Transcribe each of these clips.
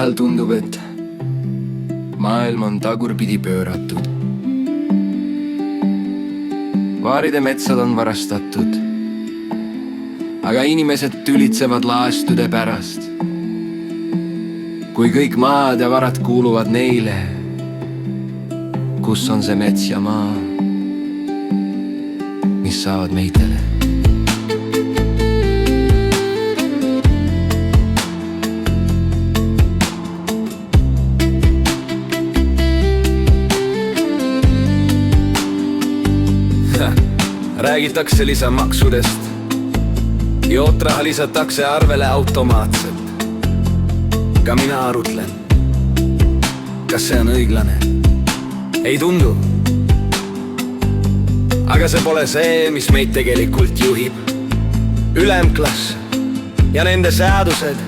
vahel tundub, et maailm on tagurpidi pööratud. Vaaride metsad on varastatud, aga inimesed tülitsevad laastude pärast. Kui kõik maad ja varad kuuluvad neile, kus on see mets ja maa, mis saavad meitele. Räägitakse lisamaksudest, jootraha lisatakse arvele automaatselt. Ka mina arutlen, kas see on õiglane? Ei tundu. Aga see pole see, mis meid tegelikult juhib. Ülemklass ja nende seadused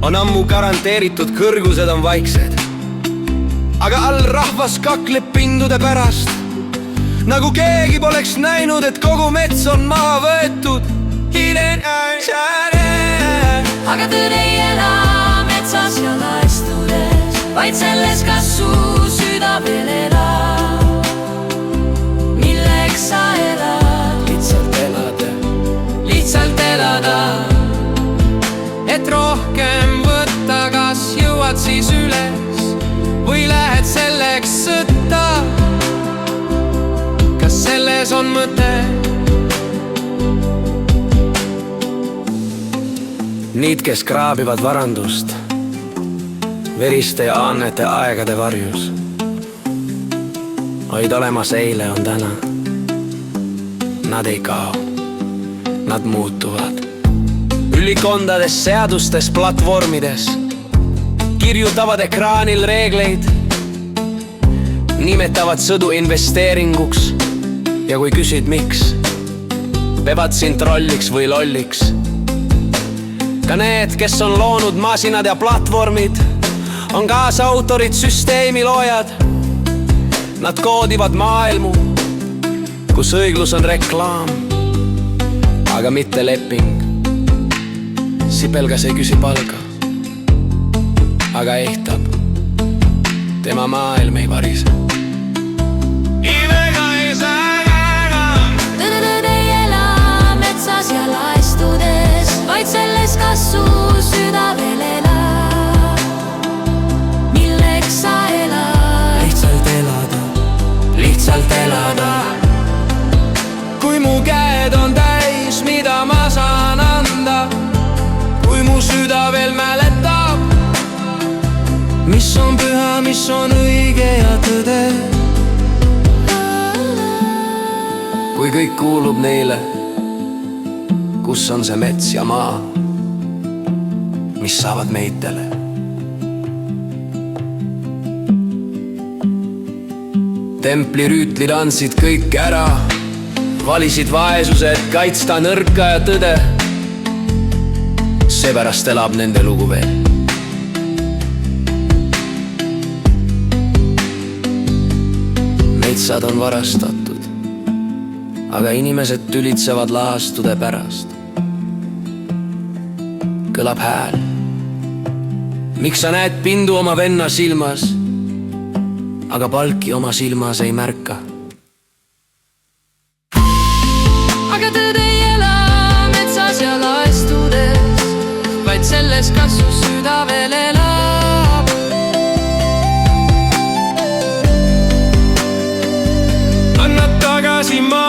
on ammu garanteeritud, kõrgused on vaiksed. Aga all rahvas kakleb pindude pärast, nagu keegi poleks näinud, et kogu mets on maha võetud. Aga tõde ei ela metsas ja laistudes, vaid selles, kas su süda veel elab. Milleks sa elad? Lihtsalt elada. Lihtsalt elada. Et rohkem võtta, kas jõuad siis üles või lähed selleks sõtta? Kas selles on mõte? Niid, kes kraabivad varandust veriste ja annete aegade varjus. Hoid olemas eile on täna. Nad ei kao, nad muutuvad. Ülikondades, seadustes, platvormides kirjutavad ekraanil reegleid, nimetavad sõdu investeeringuks ja kui küsid miks, peavad sind trolliks või lolliks. Ka need, kes on loonud masinad ja platvormid, on kaasautorid, süsteemi loojad. Nad koodivad maailmu, kus õiglus on reklaam, aga mitte leping. Sipelgas ei küsi palga, aga ehtab, tema maailm ei varise. Tõde ei ela metsas ja laistudes, vaid selles, kas su süda veel elab. Milleks sa elad? Lihtsalt elada, lihtsalt elada. Kui mu käed on täis, mida ma saan anda, kui mu süda veel mäletab, mis on püha, mis on õige ja tõde. Kui kõik kuulub neile, kus on see mets ja maa, mis saavad meitele. Templirüütlid andsid kõik ära, valisid vaesuse, et kaitsta nõrka ja tõde. Seepärast elab nende lugu veel. Metsad on varastatud, aga inimesed tülitsevad laastude pärast. Kõlab hääl. Miks sa näed pindu oma venna silmas, aga palki oma silmas ei märka? Aga tõde ei ela metsas ja laistudes, vaid selles, kas su süda veel elab. Anna tagasi maa.